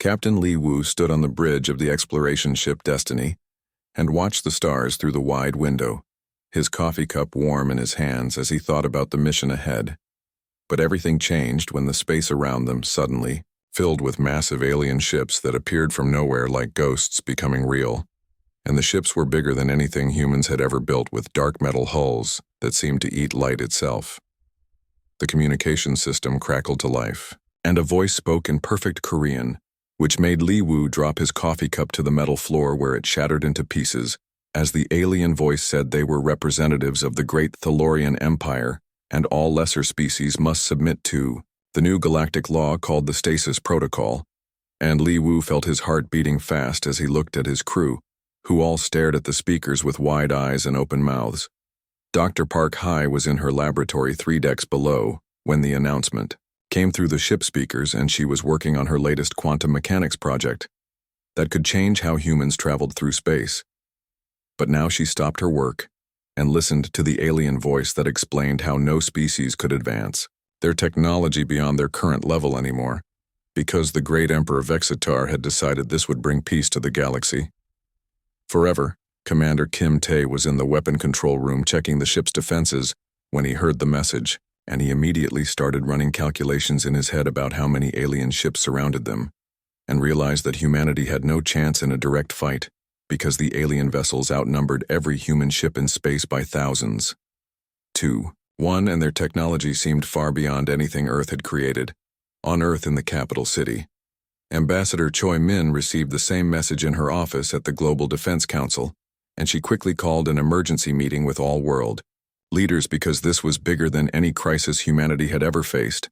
Captain Li Wu stood on the bridge of the exploration ship Destiny and watched the stars through the wide window, his coffee cup warm in his hands as he thought about the mission ahead. But everything changed when the space around them suddenly filled with massive alien ships that appeared from nowhere like ghosts becoming real. And the ships were bigger than anything humans had ever built, with dark metal hulls that seemed to eat light itself. The communication system crackled to life, and a voice spoke in perfect Korean, which made Li Wu drop his coffee cup to the metal floor where it shattered into pieces, as the alien voice said they were representatives of the great Thalorian Empire, and all lesser species must submit to the new galactic law called the Stasis Protocol. And Li Wu felt his heart beating fast as he looked at his crew, who all stared at the speakers with wide eyes and open mouths. Dr. Park Hai was in her laboratory 3 decks below when the announcement came through the ship speakers, and she was working on her latest quantum mechanics project that could change how humans traveled through space. But now she stopped her work and listened to the alien voice that explained how no species could advance their technology beyond their current level anymore, because the great Emperor Vexitar had decided this would bring peace to the galaxy. Forever, Commander Kim Tae was in the weapon control room checking the ship's defenses when he heard the message, and he immediately started running calculations in his head about how many alien ships surrounded them, and realized that humanity had no chance in a direct fight, because the alien vessels outnumbered every human ship in space by thousands. 2-1, and their technology seemed far beyond anything Earth had created. On Earth in the capital city, Ambassador Choi Min received the same message in her office at the Global Defense Council, and she quickly called an emergency meeting with all world leaders because this was bigger than any crisis humanity had ever faced.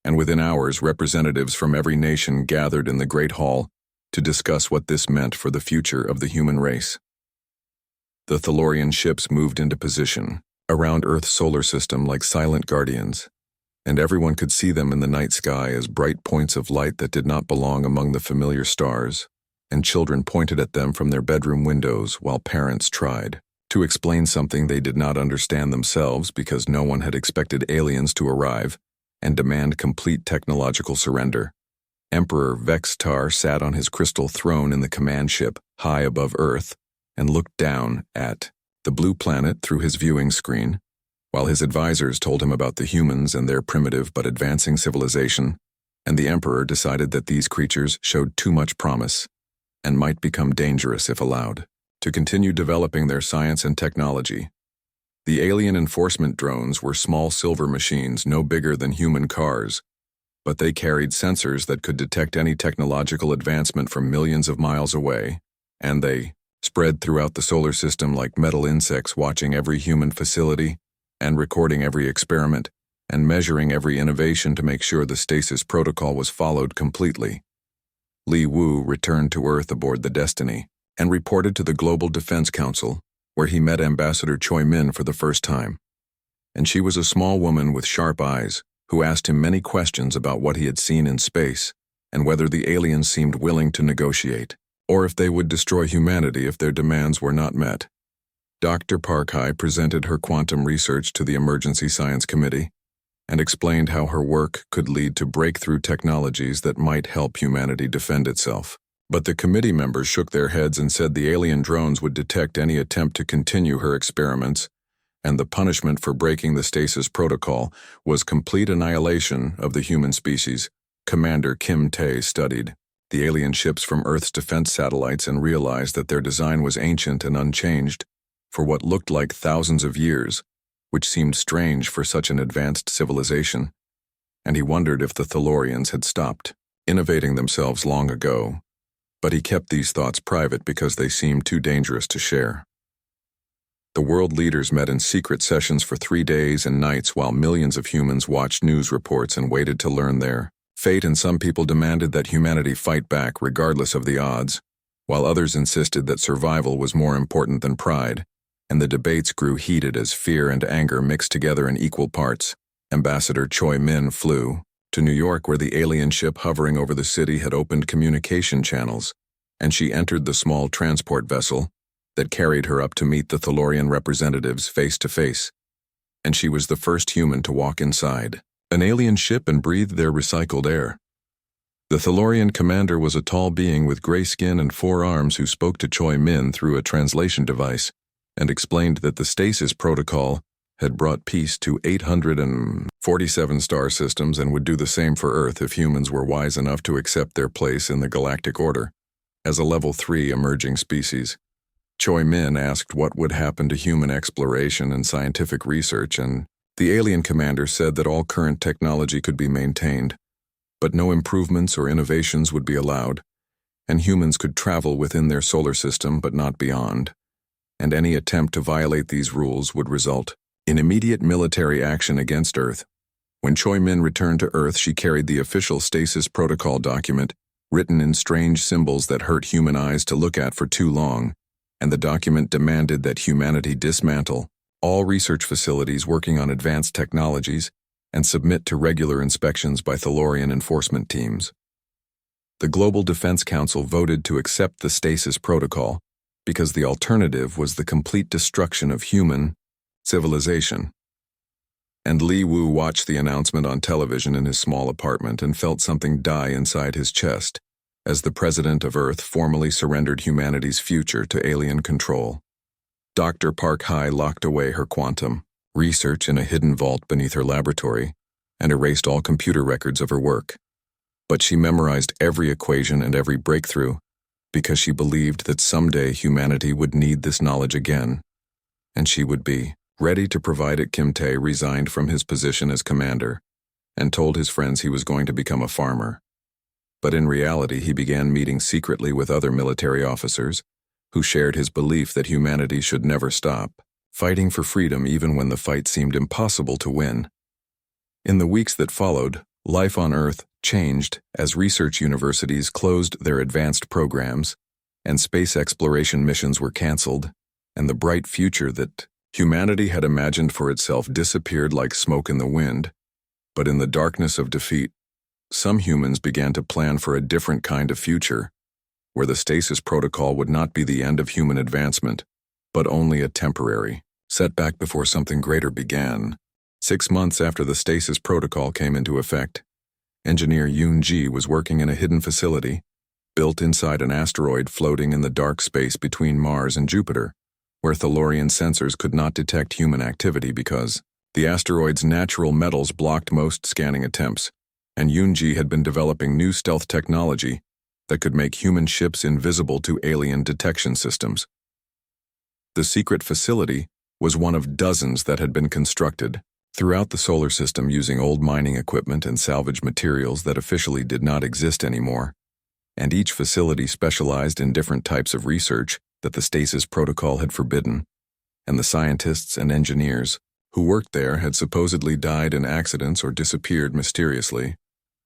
And within hours, representatives from every nation gathered in the Great Hall to discuss what this meant for the future of the human race. The Thalorian ships moved into position around Earth's solar system like silent guardians, and everyone could see them in the night sky as bright points of light that did not belong among the familiar stars, and children pointed at them from their bedroom windows while parents tried to explain something they did not understand themselves because no one had expected aliens to arrive and demand complete technological surrender. Emperor Vexitar sat on his crystal throne in the command ship high above Earth and looked down at the blue planet through his viewing screen, while his advisors told him about the humans and their primitive but advancing civilization, and the Emperor decided that these creatures showed too much promise and might become dangerous if allowed to continue developing their science and technology. The alien enforcement drones were small silver machines no bigger than human cars, but they carried sensors that could detect any technological advancement from millions of miles away, and they spread throughout the solar system like metal insects, watching every human facility and recording every experiment and measuring every innovation to make sure the stasis protocol was followed completely. Li Wu returned to Earth aboard the Destiny and reported to the Global Defense Council, where he met Ambassador Choi Min for the first time. And she was a small woman with sharp eyes who asked him many questions about what he had seen in space and whether the aliens seemed willing to negotiate, or if they would destroy humanity if their demands were not met. Dr. Park Hai presented her quantum research to the Emergency Science Committee and explained how her work could lead to breakthrough technologies that might help humanity defend itself. But the committee members shook their heads and said the alien drones would detect any attempt to continue her experiments, and the punishment for breaking the stasis protocol was complete annihilation of the human species. Commander Kim Tae studied the alien ships from Earth's defense satellites and realized that their design was ancient and unchanged for what looked like thousands of years, which seemed strange for such an advanced civilization. And he wondered if the Thalorians had stopped innovating themselves long ago, but he kept these thoughts private because they seemed too dangerous to share. The world leaders met in secret sessions for 3 days and nights while millions of humans watched news reports and waited to learn their fate, and some people demanded that humanity fight back regardless of the odds, while others insisted that survival was more important than pride, and the debates grew heated as fear and anger mixed together in equal parts. Ambassador Choi Min flew to New York, where the alien ship hovering over the city had opened communication channels, and she entered the small transport vessel that carried her up to meet the Thalorian representatives face to face, and she was the first human to walk inside an alien ship and breathe their recycled air. The Thalorian commander was a tall being with gray skin and 4 arms who spoke to Choi Min through a translation device and explained that the stasis protocol had brought peace to 847 star systems and would do the same for Earth if humans were wise enough to accept their place in the galactic order as a level 3 emerging species. Choi Min asked what would happen to human exploration and scientific research, and the alien commander said that all current technology could be maintained, but no improvements or innovations would be allowed, and humans could travel within their solar system but not beyond, and any attempt to violate these rules would result in immediate military action against Earth. When Choi Min returned to Earth, she carried the official stasis protocol document, written in strange symbols that hurt human eyes to look at for too long, and the document demanded that humanity dismantle all research facilities working on advanced technologies and submit to regular inspections by Thalorian enforcement teams. The Global Defense Council voted to accept the stasis protocol because the alternative was the complete destruction of human civilization. And Li Wu watched the announcement on television in his small apartment and felt something die inside his chest as the President of Earth formally surrendered humanity's future to alien control. Dr. Park Hai locked away her quantum research in a hidden vault beneath her laboratory and erased all computer records of her work. But she memorized every equation and every breakthrough because she believed that someday humanity would need this knowledge again, and she would be ready to provide it. Kim Tae resigned from his position as commander and told his friends he was going to become a farmer. But in reality, he began meeting secretly with other military officers who shared his belief that humanity should never stop fighting for freedom even when the fight seemed impossible to win. In the weeks that followed, life on Earth changed as research universities closed their advanced programs and space exploration missions were canceled, and the bright future that humanity had imagined for itself disappeared like smoke in the wind. But in the darkness of defeat, some humans began to plan for a different kind of future, where the stasis protocol would not be the end of human advancement, but only a temporary setback before something greater began. 6 months after the stasis protocol came into effect, engineer Yoon Ji was working in a hidden facility, built inside an asteroid floating in the dark space between Mars and Jupiter, where Thalorian sensors could not detect human activity because the asteroid's natural metals blocked most scanning attempts, and Yoon Ji had been developing new stealth technology that could make human ships invisible to alien detection systems. The secret facility was one of dozens that had been constructed throughout the solar system using old mining equipment and salvaged materials that officially did not exist anymore, and each facility specialized in different types of research that the stasis protocol had forbidden, and the scientists and engineers who worked there had supposedly died in accidents or disappeared mysteriously.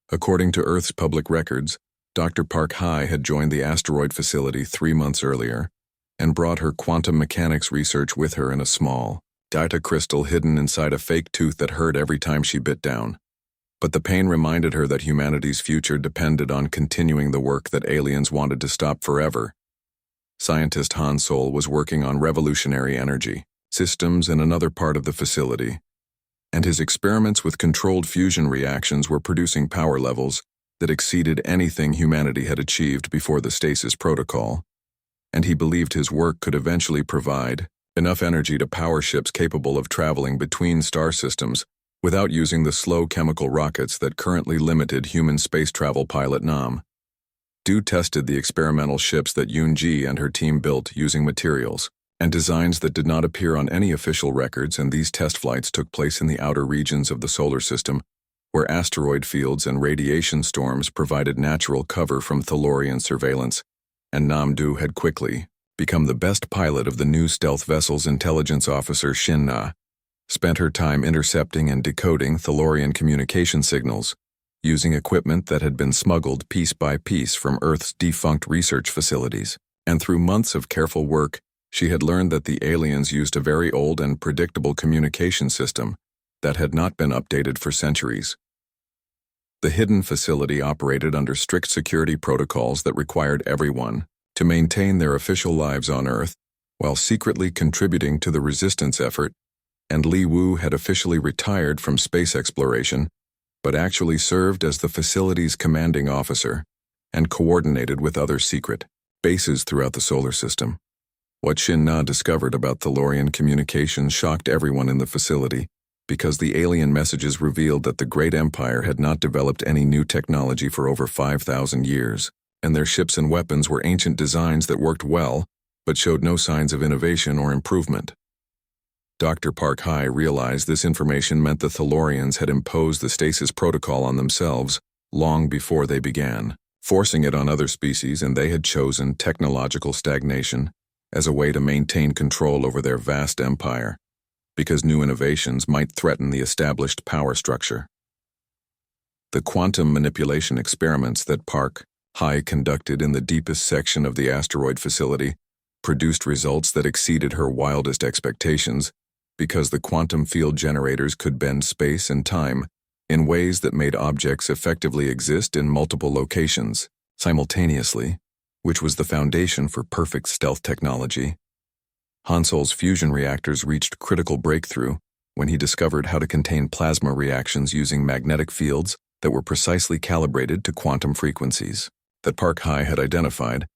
According to Earth's public records, Dr. Park Hai had joined the asteroid facility 3 months earlier and brought her quantum mechanics research with her in a small data crystal hidden inside a fake tooth that hurt every time she bit down. But the pain reminded her that humanity's future depended on continuing the work that aliens wanted to stop forever. Scientist Han Sol was working on revolutionary energy systems in another part of the facility, and his experiments with controlled fusion reactions were producing power levels that exceeded anything humanity had achieved before the stasis protocol, and he believed his work could eventually provide enough energy to power ships capable of traveling between star systems without using the slow chemical rockets that currently limited human space travel. Pilot Nam Du tested the experimental ships that Yoon Ji and her team built using materials and designs that did not appear on any official records, and these test flights took place in the outer regions of the solar system, where asteroid fields and radiation storms provided natural cover from Thalorian surveillance, and Nam Du had quickly become the best pilot of the new stealth vessel's intelligence officer. Shin Na spent her time intercepting and decoding Thalorian communication signals, using equipment that had been smuggled piece by piece from Earth's defunct research facilities, and through months of careful work, she had learned that the aliens used a very old and predictable communication system that had not been updated for centuries. The hidden facility operated under strict security protocols that required everyone to maintain their official lives on Earth while secretly contributing to the resistance effort, and Li Wu had officially retired from space exploration but actually served as the facility's commanding officer and coordinated with other secret bases throughout the solar system. What Shin-Na discovered about Thalorian communications shocked everyone in the facility, because the alien messages revealed that the Great Empire had not developed any new technology for over 5,000 years, and their ships and weapons were ancient designs that worked well, but showed no signs of innovation or improvement. Dr. Park Hai realized this information meant the Thalorians had imposed the stasis protocol on themselves long before they began, forcing it on other species, and they had chosen technological stagnation as a way to maintain control over their vast empire, because new innovations might threaten the established power structure. The quantum manipulation experiments that Park Hai conducted in the deepest section of the asteroid facility produced results that exceeded her wildest expectations, because the quantum field generators could bend space and time in ways that made objects effectively exist in multiple locations simultaneously, which was the foundation for perfect stealth technology. Han Sol's fusion reactors reached critical breakthrough when he discovered how to contain plasma reactions using magnetic fields that were precisely calibrated to quantum frequencies that Park Hai had identified,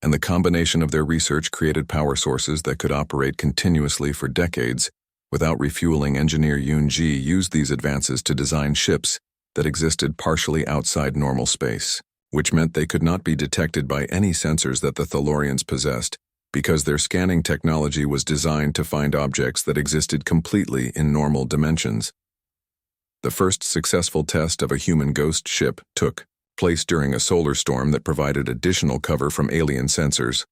and the combination of their research created power sources that could operate continuously for decades without refueling. Engineer Yoon Ji used these advances to design ships that existed partially outside normal space, which meant they could not be detected by any sensors that the Thalorians possessed, because their scanning technology was designed to find objects that existed completely in normal dimensions. The first successful test of a human ghost ship took place during a solar storm that provided additional cover from alien sensors,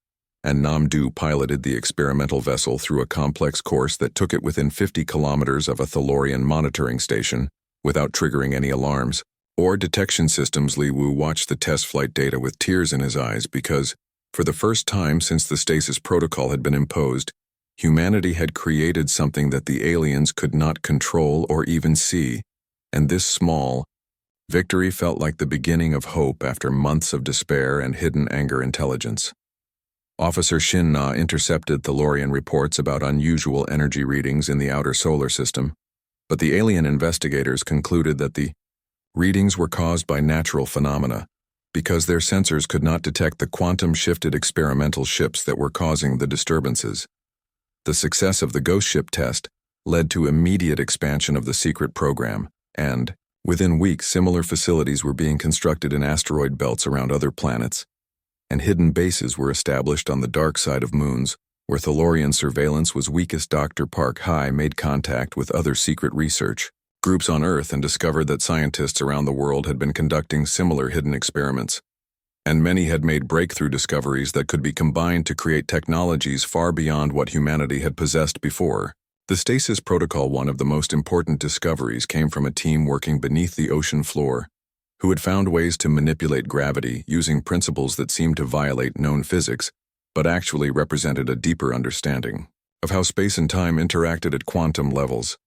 and Nam-Do piloted the experimental vessel through a complex course that took it within 50 kilometers of a Thalorian monitoring station without triggering any alarms or detection systems. Li Wu watched the test flight data with tears in his eyes because, for the first time since the stasis protocol had been imposed, humanity had created something that the aliens could not control or even see, and this small victory felt like the beginning of hope after months of despair and hidden anger. Intelligence Officer Shin-Na intercepted Thalorian reports about unusual energy readings in the outer solar system, but the alien investigators concluded that the readings were caused by natural phenomena, because their sensors could not detect the quantum-shifted experimental ships that were causing the disturbances. The success of the ghost ship test led to immediate expansion of the secret program, and, within weeks, similar facilities were being constructed in asteroid belts around other planets, and hidden bases were established on the dark side of moons, where Thalorian surveillance was weakest. Dr. Park Hai made contact with other secret research groups on Earth and discovered that scientists around the world had been conducting similar hidden experiments, and many had made breakthrough discoveries that could be combined to create technologies far beyond what humanity had possessed before. The Stasis Protocol. One of the most important discoveries came from a team working beneath the ocean floor, who had found ways to manipulate gravity using principles that seemed to violate known physics, but actually represented a deeper understanding of how space and time interacted at quantum levels.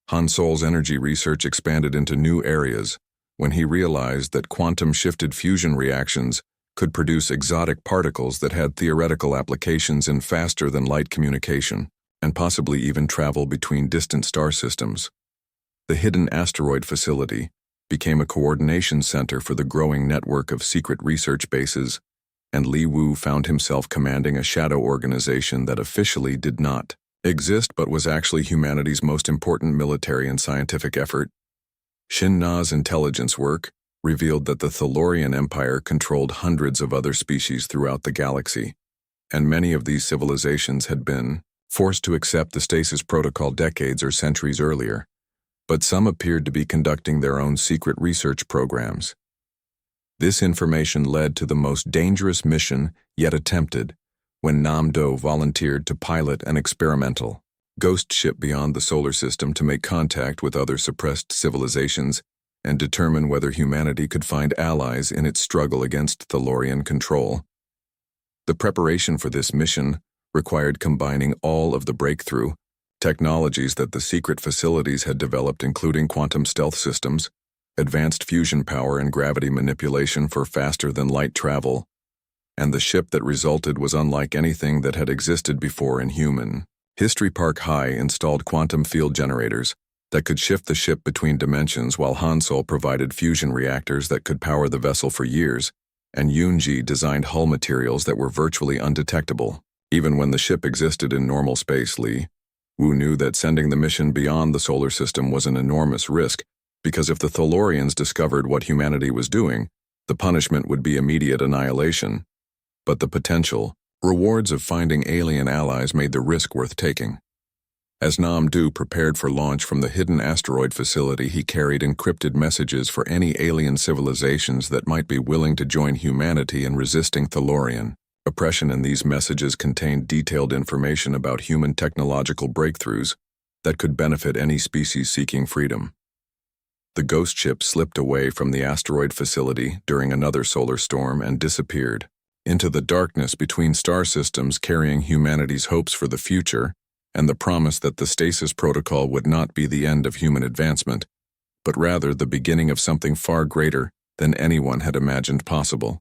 Han Sol's energy research expanded into new areas when he realized that quantum-shifted fusion reactions could produce exotic particles that had theoretical applications in faster-than-light communication, and possibly even travel between distant star systems. The hidden asteroid facility became a coordination center for the growing network of secret research bases, and Li Wu found himself commanding a shadow organization that officially did not exist but was actually humanity's most important military and scientific effort. Shin-Na's intelligence work revealed that the Thalorian Empire controlled hundreds of other species throughout the galaxy, and many of these civilizations had been forced to accept the Stasis Protocol decades or centuries earlier, but some appeared to be conducting their own secret research programs. This information led to the most dangerous mission yet attempted, when Nam-Do volunteered to pilot an experimental ghost ship beyond the solar system to make contact with other suppressed civilizations and determine whether humanity could find allies in its struggle against Thalorian control. The preparation for this mission required combining all of the breakthrough technologies that the secret facilities had developed, including quantum stealth systems, advanced fusion power, and gravity manipulation for faster-than-light travel, and the ship that resulted was unlike anything that had existed before in human history. Park Hai installed quantum field generators that could shift the ship between dimensions, while Hansol provided fusion reactors that could power the vessel for years, and Yoonji designed hull materials that were virtually undetectable. Even when the ship existed in normal space, Lee Wu knew that sending the mission beyond the solar system was an enormous risk, because if the Thalorians discovered what humanity was doing, the punishment would be immediate annihilation. But the potential rewards of finding alien allies made the risk worth taking. As Nam-Do prepared for launch from the hidden asteroid facility, he carried encrypted messages for any alien civilizations that might be willing to join humanity in resisting Thalorian oppression, and these messages contained detailed information about human technological breakthroughs that could benefit any species seeking freedom. The ghost ship slipped away from the asteroid facility during another solar storm and disappeared into the darkness between star systems, carrying humanity's hopes for the future and the promise that the stasis protocol would not be the end of human advancement, but rather the beginning of something far greater than anyone had imagined possible.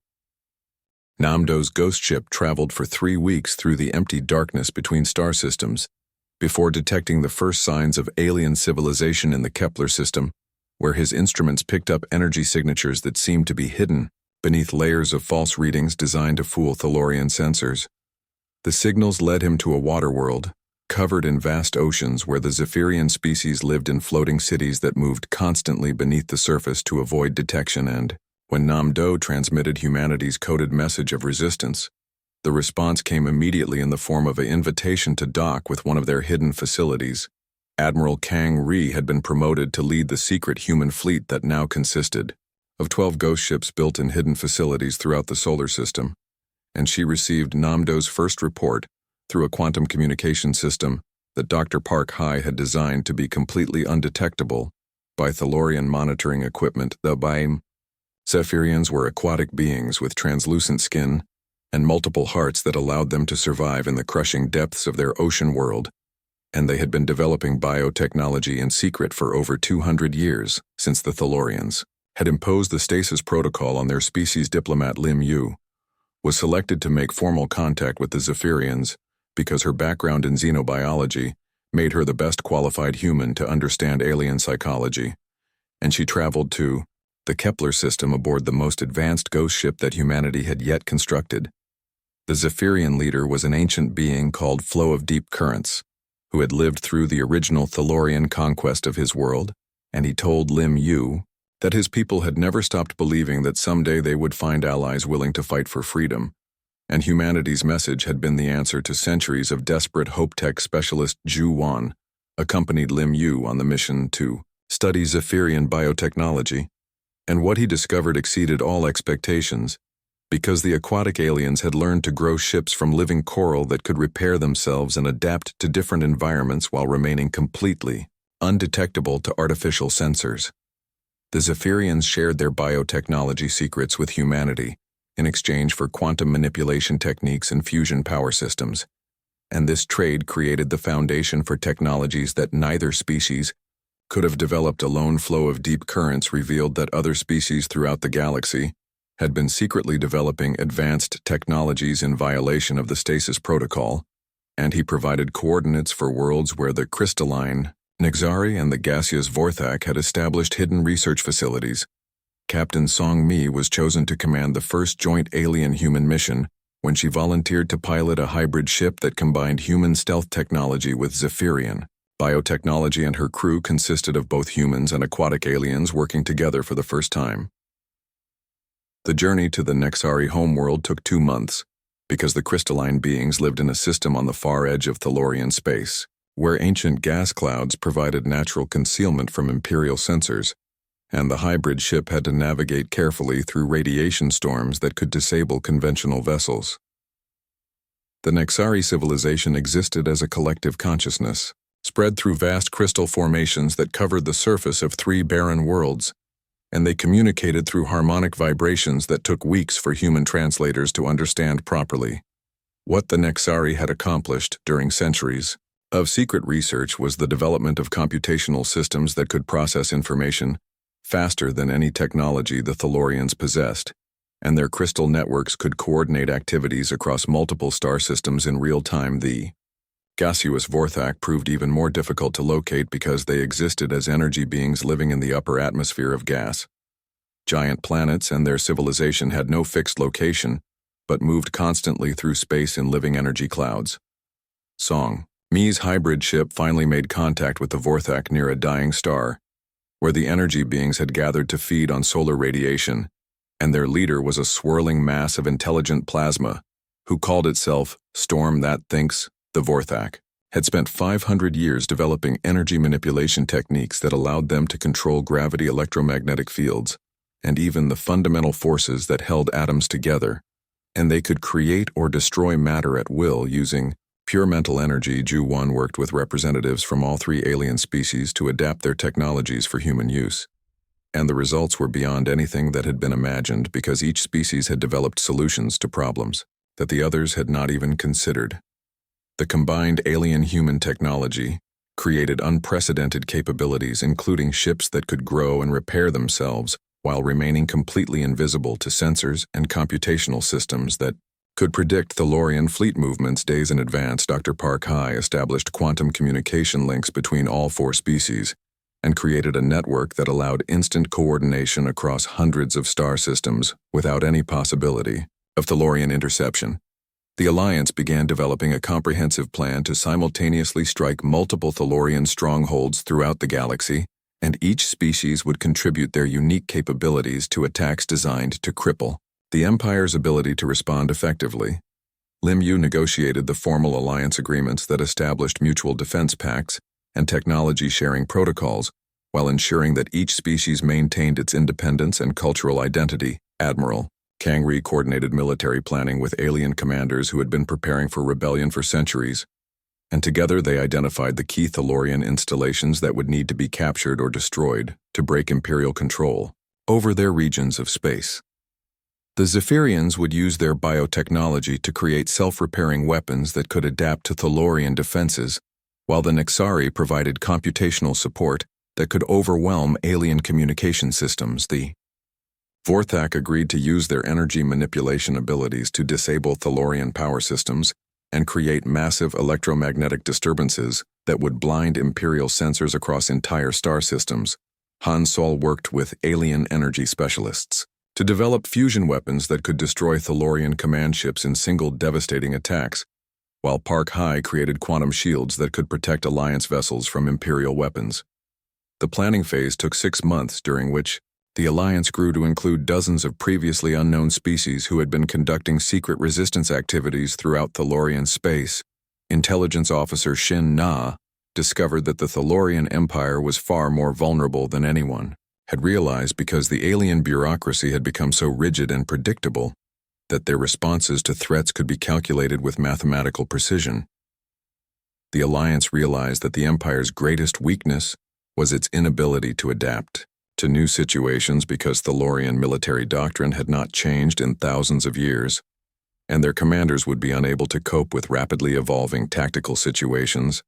Nam-Do's ghost ship traveled for 3 weeks through the empty darkness between star systems before detecting the first signs of alien civilization in the Kepler system, where his instruments picked up energy signatures that seemed to be hidden beneath layers of false readings designed to fool Thalorian sensors. The signals led him to a water world, covered in vast oceans, where the Zephyrian species lived in floating cities that moved constantly beneath the surface to avoid detection, and when Nam-Do transmitted humanity's coded message of resistance, the response came immediately in the form of an invitation to dock with one of their hidden facilities. Admiral Kang Ri had been promoted to lead the secret human fleet that now consisted of 12 ghost ships built in hidden facilities throughout the solar system, and she received Nam-Do's first report through a quantum communication system that Dr. Park Hai had designed to be completely undetectable by Thalorian monitoring equipment. The BIME Zephyrians were aquatic beings with translucent skin and multiple hearts that allowed them to survive in the crushing depths of their ocean world, and they had been developing biotechnology in secret for over 200 years, since the Thalorians had imposed the stasis protocol on their species. Diplomat Lim Yu was selected to make formal contact with the Zephyrians because her background in xenobiology made her the best qualified human to understand alien psychology, and she traveled to the Kepler system aboard the most advanced ghost ship that humanity had yet constructed. The Zephyrian leader was an ancient being called Flow of Deep Currents, who had lived through the original Thalorian conquest of his world, and he told Lim Yu that his people had never stopped believing that someday they would find allies willing to fight for freedom, and humanity's message had been the answer to centuries of desperate hope. Tech specialist Zhu Wan accompanied Lim Yu on the mission to study Zephyrian biotechnology, and what he discovered exceeded all expectations, because the aquatic aliens had learned to grow ships from living coral that could repair themselves and adapt to different environments while remaining completely undetectable to artificial sensors. The Zephyrians shared their biotechnology secrets with humanity in exchange for quantum manipulation techniques and fusion power systems, and this trade created the foundation for technologies that neither species could have developed alone. Flow of Deep Currents revealed that other species throughout the galaxy had been secretly developing advanced technologies in violation of the stasis protocol, and he provided coordinates for worlds where the crystalline Nexari and the gaseous Vorthak had established hidden research facilities. Captain Song Mi was chosen to command the first joint alien-human mission when she volunteered to pilot a hybrid ship that combined human stealth technology with Zephyrian biotechnology, and her crew consisted of both humans and aquatic aliens working together for the first time. The journey to the Nexari homeworld took 2 months, because the crystalline beings lived in a system on the far edge of Thalorian space, where ancient gas clouds provided natural concealment from Imperial sensors, and the hybrid ship had to navigate carefully through radiation storms that could disable conventional vessels. The Nexari civilization existed as a collective consciousness, spread through vast crystal formations that covered the surface of 3 barren worlds, and they communicated through harmonic vibrations that took weeks for human translators to understand properly. What the Nexari had accomplished during centuries of secret research was the development of computational systems that could process information faster than any technology the Thalorians possessed, and their crystal networks could coordinate activities across multiple star systems in real time. The Gaseous Vorthak proved even more difficult to locate because they existed as energy beings living in the upper atmosphere of gas. Giant planets and their civilization had no fixed location, but moved constantly through space in living energy clouds. Song. Mi's hybrid ship finally made contact with the Vorthak near a dying star, where the energy beings had gathered to feed on solar radiation, and their leader was a swirling mass of intelligent plasma, who called itself Storm That Thinks. The Vorthak had spent 500 years developing energy manipulation techniques that allowed them to control gravity, electromagnetic fields, and even the fundamental forces that held atoms together, and they could create or destroy matter at will using pure mental energy. Ju-1 worked with representatives from all three alien species to adapt their technologies for human use. And the results were beyond anything that had been imagined because each species had developed solutions to problems that the others had not even considered. The combined alien-human technology created unprecedented capabilities, including ships that could grow and repair themselves while remaining completely invisible to sensors and computational systems that could predict Thalorian fleet movements days in advance. Dr. Park High established quantum communication links between all four species and created a network that allowed instant coordination across hundreds of star systems without any possibility of Thalorian interception. The Alliance began developing a comprehensive plan to simultaneously strike multiple Thalorian strongholds throughout the galaxy, and each species would contribute their unique capabilities to attacks designed to cripple the Empire's ability to respond effectively. Lim Yu negotiated the formal alliance agreements that established mutual defense pacts and technology-sharing protocols, while ensuring that each species maintained its independence and cultural identity. Admiral Kangri coordinated military planning with alien commanders who had been preparing for rebellion for centuries, and together they identified the key Thalorian installations that would need to be captured or destroyed to break Imperial control over their regions of space. The Zephyrians would use their biotechnology to create self-repairing weapons that could adapt to Thalorian defenses, while the Nexari provided computational support that could overwhelm alien communication systems. The Vorthak agreed to use their energy manipulation abilities to disable Thalorian power systems and create massive electromagnetic disturbances that would blind Imperial sensors across entire star systems. Han Sol worked with alien energy specialists to develop fusion weapons that could destroy Thalorian command ships in single devastating attacks, while Park High created quantum shields that could protect Alliance vessels from Imperial weapons. The planning phase took 6 months, during which the Alliance grew to include dozens of previously unknown species who had been conducting secret resistance activities throughout Thalorian space. Intelligence Officer Shin Na discovered that the Thalorian Empire was far more vulnerable than anyone had realized because the alien bureaucracy had become so rigid and predictable that their responses to threats could be calculated with mathematical precision. The Alliance realized that the Empire's greatest weakness was its inability to adapt to new situations because Thalorian military doctrine had not changed in thousands of years, and their commanders would be unable to cope with rapidly evolving tactical situations.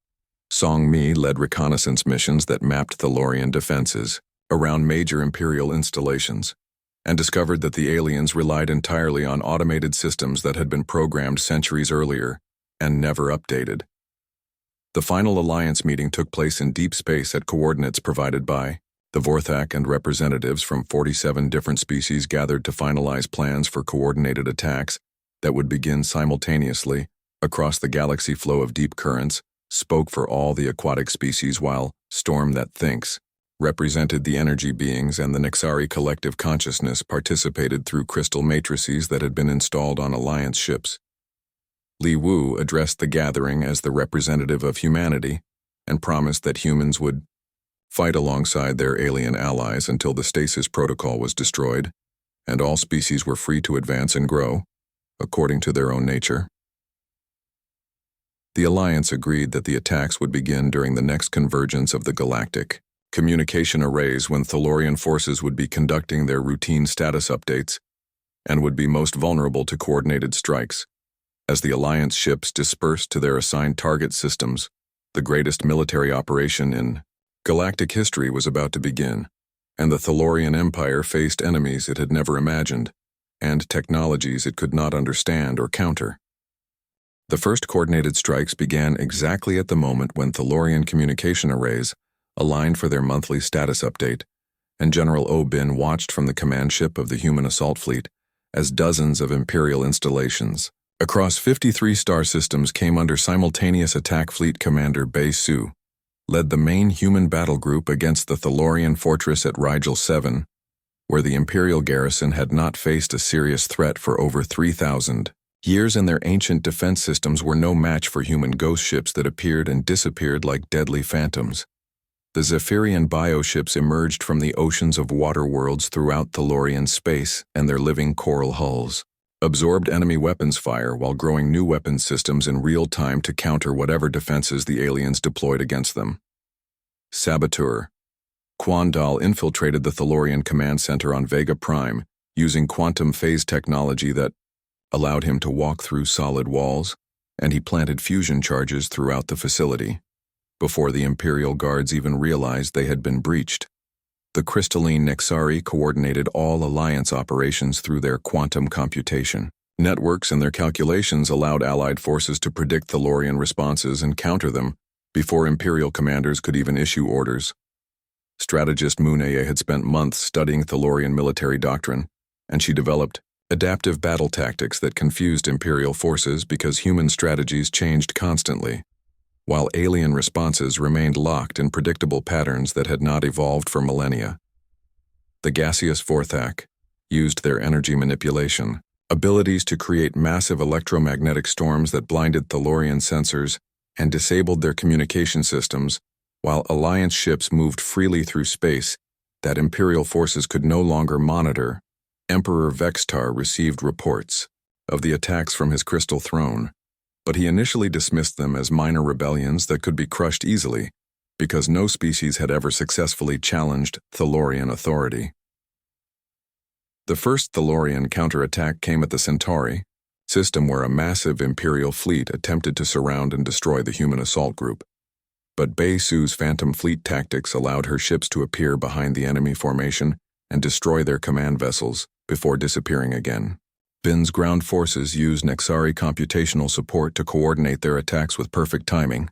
Song Mi led reconnaissance missions that mapped Thalorian defenses around major Imperial installations, and discovered that the aliens relied entirely on automated systems that had been programmed centuries earlier and never updated. The final Alliance meeting took place in deep space at coordinates provided by the Vorthak, and representatives from 47 different species gathered to finalize plans for coordinated attacks that would begin simultaneously across the galaxy. Flow of deep currents spoke for all the aquatic species, while Storm That Thinks represented the energy beings, and the Nexari collective consciousness participated through crystal matrices that had been installed on Alliance ships. Li Wu addressed the gathering as the representative of humanity and promised that humans would fight alongside their alien allies until the stasis protocol was destroyed, and all species were free to advance and grow, according to their own nature. The Alliance agreed that the attacks would begin during the next convergence of the galactic communication arrays, when Thalorian forces would be conducting their routine status updates and would be most vulnerable to coordinated strikes. As the Alliance ships dispersed to their assigned target systems, the greatest military operation in galactic history was about to begin, and the Thalorian Empire faced enemies it had never imagined, and technologies it could not understand or counter. The first coordinated strikes began exactly at the moment when Thalorian communication arrays aligned for their monthly status update, and General O'Bin watched from the command ship of the human assault fleet as dozens of Imperial installations across 53 star systems came under simultaneous attack. Fleet Commander Bei Su led the main human battle group against the Thalorian fortress at Rigel 7, where the Imperial garrison had not faced a serious threat for over 3,000 years, and their ancient defense systems were no match for human ghost ships that appeared and disappeared like deadly phantoms. The Zephyrian bioships emerged from the oceans of water worlds throughout Thalorian space, and their living coral hulls absorbed enemy weapons fire while growing new weapons systems in real time to counter whatever defenses the aliens deployed against them. Saboteur Quandal infiltrated the Thalorian command center on Vega Prime using quantum phase technology that allowed him to walk through solid walls, and he planted fusion charges throughout the facility before the Imperial guards even realized they had been breached. The crystalline Nexari coordinated all Alliance operations through their quantum computation networks, and their calculations allowed Allied forces to predict Thalorian responses and counter them before Imperial commanders could even issue orders. Strategist Mooneye had spent months studying Thalorian military doctrine, and she developed adaptive battle tactics that confused Imperial forces because human strategies changed constantly, while alien responses remained locked in predictable patterns that had not evolved for millennia. The gaseous Vorthak used their energy manipulation abilities to create massive electromagnetic storms that blinded Thalorian sensors and disabled their communication systems, while Alliance ships moved freely through space that Imperial forces could no longer monitor. Emperor Vextar received reports of the attacks from his crystal throne, but he initially dismissed them as minor rebellions that could be crushed easily because no species had ever successfully challenged Thalorian authority. The first Thalorian counterattack came at the Centauri system, where a massive Imperial fleet attempted to surround and destroy the human assault group. But Bei Su's Phantom Fleet tactics allowed her ships to appear behind the enemy formation and destroy their command vessels before disappearing again. Bin's ground forces used Nexari computational support to coordinate their attacks with perfect timing,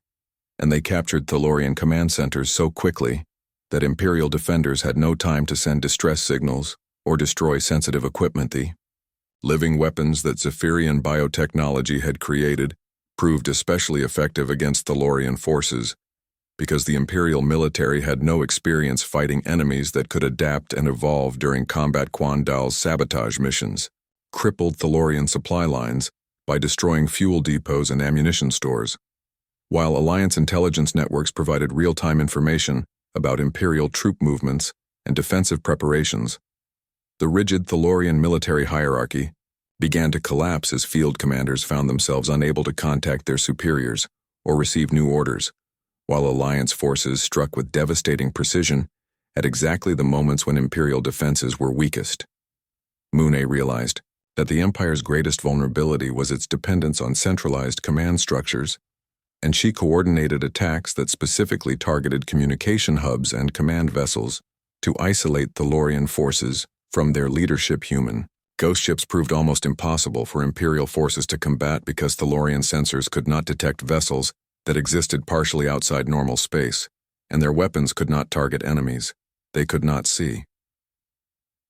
and they captured Thalorian command centers so quickly that Imperial defenders had no time to send distress signals or destroy sensitive equipment. The living weapons that Zephyrian biotechnology had created proved especially effective against Thalorian forces because the Imperial military had no experience fighting enemies that could adapt and evolve during combat. Quandal's sabotage missions crippled Thalorian supply lines by destroying fuel depots and ammunition stores, while Alliance intelligence networks provided real-time information about Imperial troop movements and defensive preparations. The rigid Thalorian military hierarchy began to collapse as field commanders found themselves unable to contact their superiors or receive new orders, while Alliance forces struck with devastating precision at exactly the moments when Imperial defenses were weakest. Mooneye realized that the Empire's greatest vulnerability was its dependence on centralized command structures, and she coordinated attacks that specifically targeted communication hubs and command vessels to isolate Thalorian forces from their leadership. Human ghost ships proved almost impossible for Imperial forces to combat because Thalorian sensors could not detect vessels that existed partially outside normal space, and their weapons could not target enemies they could not see.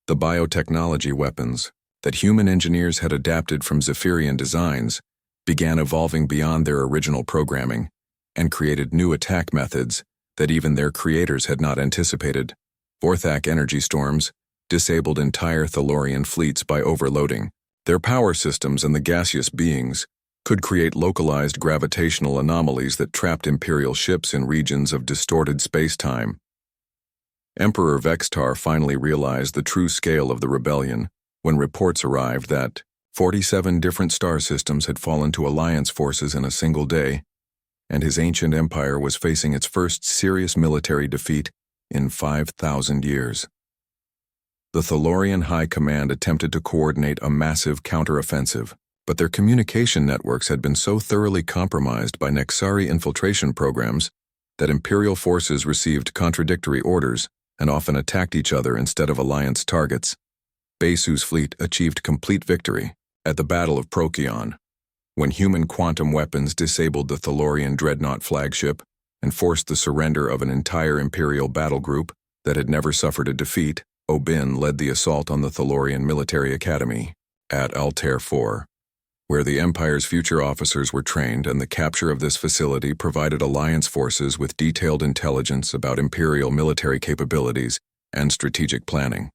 The biotechnology weapons that human engineers had adapted from Zephyrian designs began evolving beyond their original programming and created new attack methods that even their creators had not anticipated. Vorthak energy storms disabled entire Thalorian fleets by overloading their power systems, and the gaseous beings could create localized gravitational anomalies that trapped Imperial ships in regions of distorted space-time. Emperor Vextar finally realized the true scale of the rebellion when reports arrived that 47 different star systems had fallen to Alliance forces in a single day, and his ancient empire was facing its first serious military defeat in 5,000 years. The Thalorian High Command attempted to coordinate a massive counteroffensive, but their communication networks had been so thoroughly compromised by Nexari infiltration programs that Imperial forces received contradictory orders and often attacked each other instead of Alliance targets. Bei Su's fleet achieved complete victory at the Battle of Procyon, when human quantum weapons disabled the Thalorian Dreadnought flagship and forced the surrender of an entire Imperial battle group that had never suffered a defeat, O'Bin led the assault on the Thalorian Military Academy at Altair 4, where the Empire's future officers were trained, and the capture of this facility provided Alliance forces with detailed intelligence about Imperial military capabilities and strategic planning.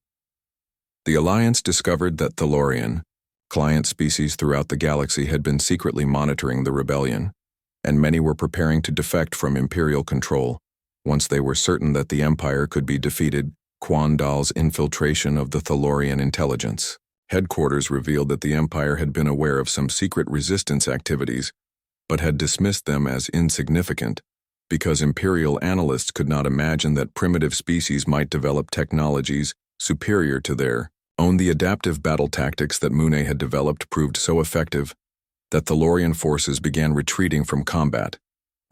The Alliance discovered that Thalorian, client species throughout the galaxy, had been secretly monitoring the rebellion, and many were preparing to defect from Imperial control once they were certain that the Empire could be defeated. Quandal's infiltration of the Thalorian intelligence headquarters revealed that the Empire had been aware of some secret resistance activities, but had dismissed them as insignificant because Imperial analysts could not imagine that primitive species might develop technologies superior to their own. The adaptive battle tactics that Mooney had developed proved so effective that Thalorian forces began retreating from combat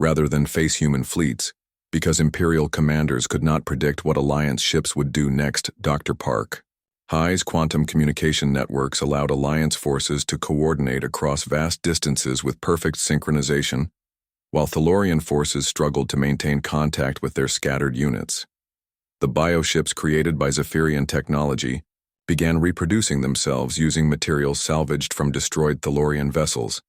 rather than face human fleets, because Imperial commanders could not predict what Alliance ships would do next. Dr. Park High's quantum communication networks allowed Alliance forces to coordinate across vast distances with perfect synchronization, while Thalorian forces struggled to maintain contact with their scattered units. The bioships created by Zephyrian technology began reproducing themselves using materials salvaged from destroyed Thalorian vessels,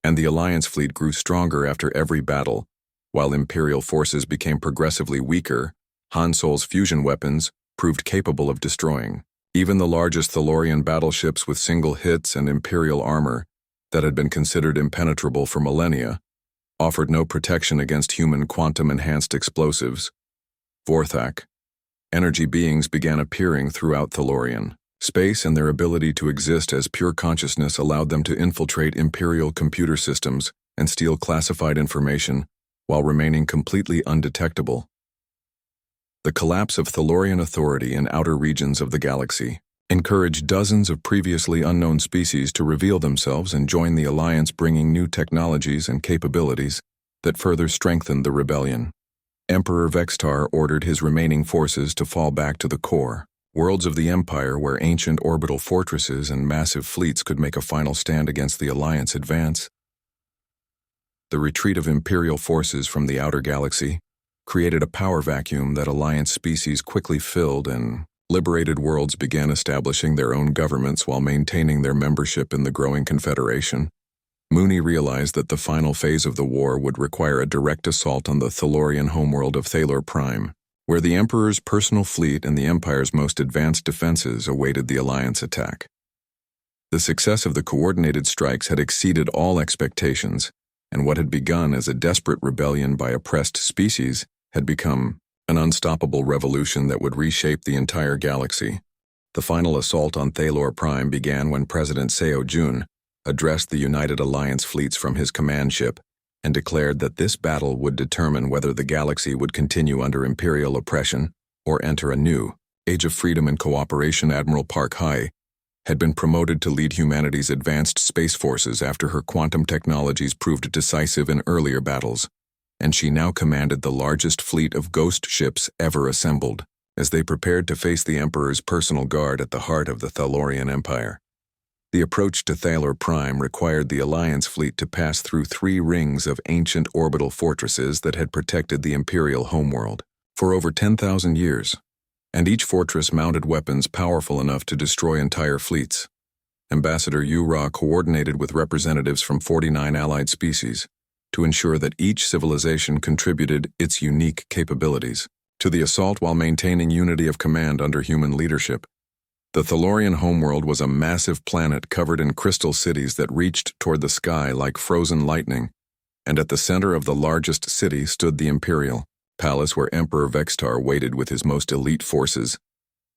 and the Alliance fleet grew stronger after every battle. While Imperial forces became progressively weaker, Han Solo's fusion weapons proved capable of destroying even the largest Thalorian battleships with single hits, and Imperial armor that had been considered impenetrable for millennia offered no protection against human quantum-enhanced explosives. Vorthak energy beings began appearing throughout Thalorian space, and their ability to exist as pure consciousness allowed them to infiltrate Imperial computer systems and steal classified information while remaining completely undetectable. The collapse of Thalorian authority in outer regions of the galaxy encouraged dozens of previously unknown species to reveal themselves and join the Alliance, bringing new technologies and capabilities that further strengthened the rebellion. Emperor Vextar ordered his remaining forces to fall back to the core worlds of the Empire, where ancient orbital fortresses and massive fleets could make a final stand against the Alliance advance. The retreat of Imperial forces from the outer galaxy created a power vacuum that Alliance species quickly filled, and liberated worlds began establishing their own governments while maintaining their membership in the growing Confederation. Mooney realized that the final phase of the war would require a direct assault on the Thalorian homeworld of Thalor Prime, where the Emperor's personal fleet and the Empire's most advanced defenses awaited the Alliance attack. The success of the coordinated strikes had exceeded all expectations, and what had begun as a desperate rebellion by oppressed species had become an unstoppable revolution that would reshape the entire galaxy. The final assault on Thalor Prime began when President Seo Jun addressed the United Alliance fleets from his command ship and declared that this battle would determine whether the galaxy would continue under Imperial oppression or enter a new age of freedom and cooperation. Admiral Park High had been promoted to lead humanity's advanced space forces after her quantum technologies proved decisive in earlier battles, and she now commanded the largest fleet of ghost ships ever assembled as they prepared to face the Emperor's personal guard at the heart of the Thalorian Empire. The approach to Thalor Prime required the Alliance fleet to pass through 3 rings of ancient orbital fortresses that had protected the Imperial homeworld for over 10,000 years, and each fortress mounted weapons powerful enough to destroy entire fleets. Ambassador Yu-Ra coordinated with representatives from 49 allied species to ensure that each civilization contributed its unique capabilities to the assault while maintaining unity of command under human leadership. The Thalorian homeworld was a massive planet covered in crystal cities that reached toward the sky like frozen lightning, and at the center of the largest city stood the Imperial Palace, where Emperor Vextar waited with his most elite forces.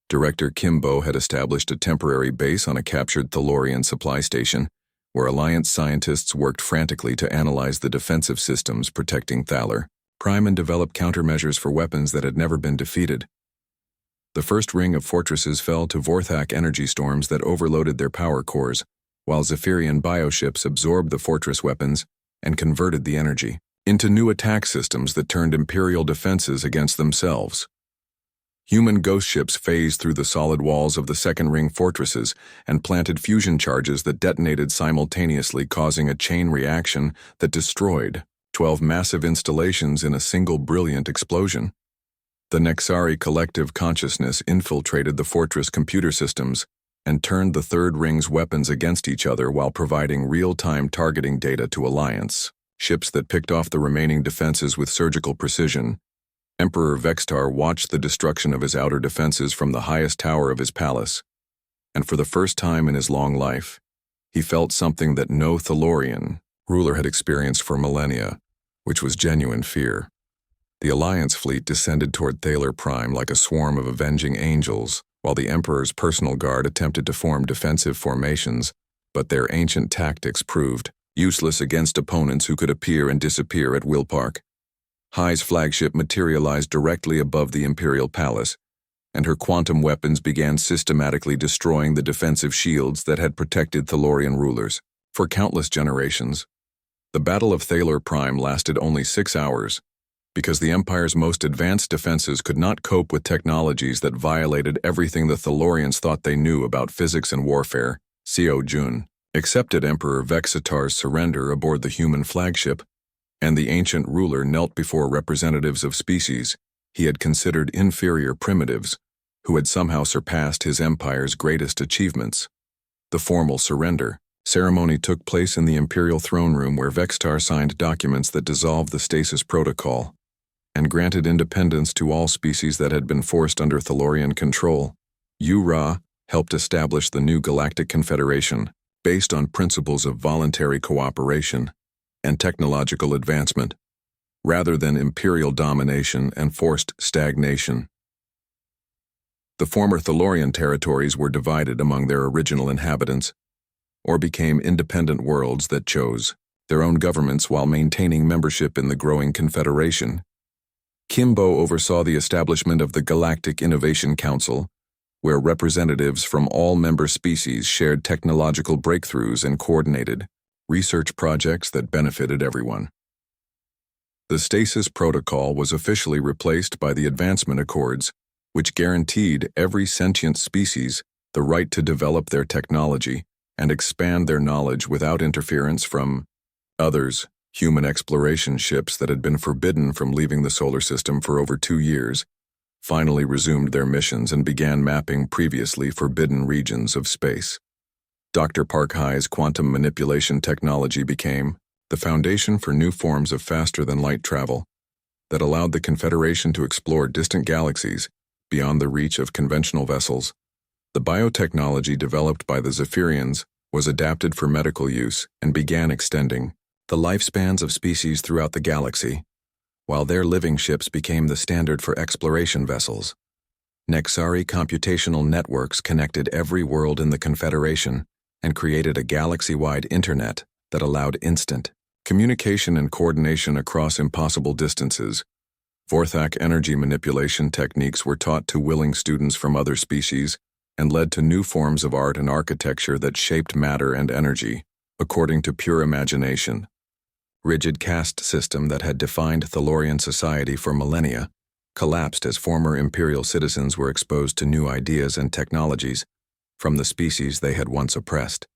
Director Kimbo had established a temporary base on a captured Thalorian supply station, where Alliance scientists worked frantically to analyze the defensive systems protecting Thalor Prime and develop countermeasures for weapons that had never been defeated. The first ring of fortresses fell to Vorthak energy storms that overloaded their power cores, while Zephyrian bioships absorbed the fortress weapons and converted the energy into new attack systems that turned Imperial defenses against themselves. Human ghost ships phased through the solid walls of the second-ring fortresses and planted fusion charges that detonated simultaneously, causing a chain reaction that destroyed 12 massive installations in a single brilliant explosion. The Nexari collective consciousness infiltrated the fortress computer systems and turned the Third Ring's weapons against each other while providing real-time targeting data to Alliance ships that picked off the remaining defenses with surgical precision. Emperor Vextar watched the destruction of his outer defenses from the highest tower of his palace, and for the first time in his long life, he felt something that no Thalorian ruler had experienced for millennia, which was genuine fear. The Alliance fleet descended toward Thaler Prime like a swarm of avenging angels, while the Emperor's personal guard attempted to form defensive formations, but their ancient tactics proved useless against opponents who could appear and disappear at will. High's flagship materialized directly above the Imperial Palace, and her quantum weapons began systematically destroying the defensive shields that had protected Thalorian rulers for countless generations. The Battle of Thaler Prime lasted only 6 hours, because the Empire's most advanced defenses could not cope with technologies that violated everything the Thalorians thought they knew about physics and warfare. Seo Jun accepted Emperor Vexitar's surrender aboard the human flagship, and the ancient ruler knelt before representatives of species he had considered inferior primitives who had somehow surpassed his empire's greatest achievements. The formal surrender ceremony took place in the Imperial throne room, where Vextar signed documents that dissolved the stasis protocol and granted independence to all species that had been forced under Thalorian control. Yu-Ra helped establish the new Galactic Confederation based on principles of voluntary cooperation and technological advancement, rather than imperial domination and forced stagnation. The former Thalorian territories were divided among their original inhabitants, or became independent worlds that chose their own governments while maintaining membership in the growing Confederation. Kimbo oversaw the establishment of the Galactic Innovation Council, where representatives from all member species shared technological breakthroughs and coordinated research projects that benefited everyone. The Stasis Protocol was officially replaced by the Advancement Accords, which guaranteed every sentient species the right to develop their technology and expand their knowledge without interference from others. Human exploration ships that had been forbidden from leaving the solar system for over 2 years finally resumed their missions and began mapping previously forbidden regions of space. Dr. Park High's quantum manipulation technology became the foundation for new forms of faster-than-light travel that allowed the Confederation to explore distant galaxies beyond the reach of conventional vessels. The biotechnology developed by the Zephyrians was adapted for medical use and began extending the lifespans of species throughout the galaxy, while their living ships became the standard for exploration vessels. Nexari computational networks connected every world in the Confederation and created a galaxy-wide internet that allowed instant communication and coordination across impossible distances. Vorthak energy manipulation techniques were taught to willing students from other species and led to new forms of art and architecture that shaped matter and energy according to pure imagination. Rigid caste system that had defined Thalorian society for millennia collapsed as former Imperial citizens were exposed to new ideas and technologies from the species they had once oppressed.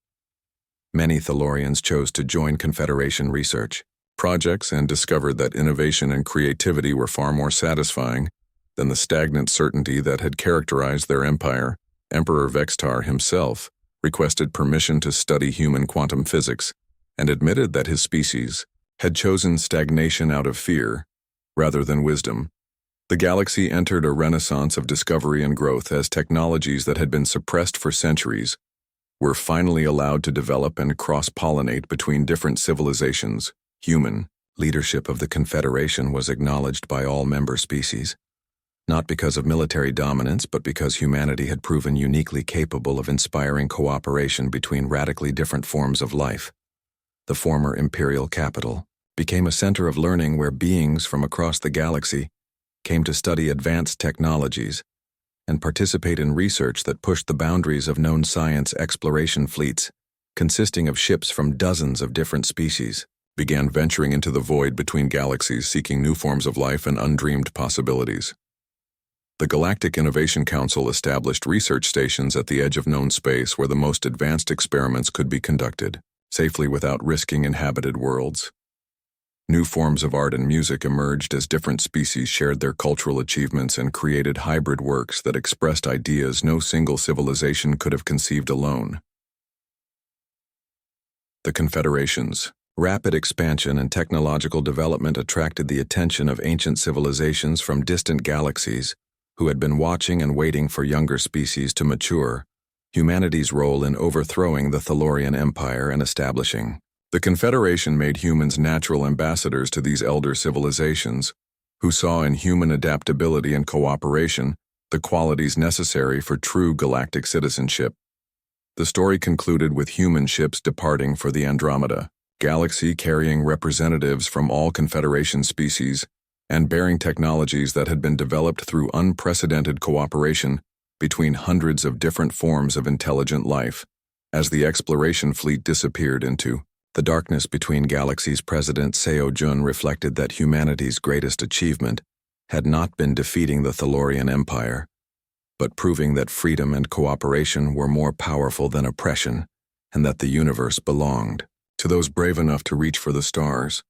Many Thalorians chose to join Confederation research projects and discovered that innovation and creativity were far more satisfying than the stagnant certainty that had characterized their empire. Emperor Vextar himself requested permission to study human quantum physics and admitted that his species had chosen stagnation out of fear rather than wisdom. The galaxy entered a renaissance of discovery and growth as technologies that had been suppressed for centuries were finally allowed to develop and cross-pollinate between different civilizations. Human leadership of the Confederation was acknowledged by all member species, not because of military dominance, but because humanity had proven uniquely capable of inspiring cooperation between radically different forms of life. The former Imperial capital became a center of learning where beings from across the galaxy came to study advanced technologies and participate in research that pushed the boundaries of known science. Exploration fleets, consisting of ships from dozens of different species, began venturing into the void between galaxies, seeking new forms of life and undreamed possibilities. The Galactic Innovation Council established research stations at the edge of known space where the most advanced experiments could be conducted, safely without risking inhabited worlds. New forms of art and music emerged as different species shared their cultural achievements and created hybrid works that expressed ideas no single civilization could have conceived alone. The Confederations. Rapid expansion and technological development attracted the attention of ancient civilizations from distant galaxies, who had been watching and waiting for younger species to mature. Humanity's role in overthrowing the Thalorian Empire and establishing. The Confederation made humans natural ambassadors to these elder civilizations, who saw in human adaptability and cooperation the qualities necessary for true galactic citizenship. The story concluded with human ships departing for the Andromeda galaxy, carrying representatives from all Confederation species and bearing technologies that had been developed through unprecedented cooperation between hundreds of different forms of intelligent life. As the exploration fleet disappeared into the darkness between galaxies, President Seo Jun reflected that humanity's greatest achievement had not been defeating the Thalorian Empire, but proving that freedom and cooperation were more powerful than oppression, and that the universe belonged to those brave enough to reach for the stars.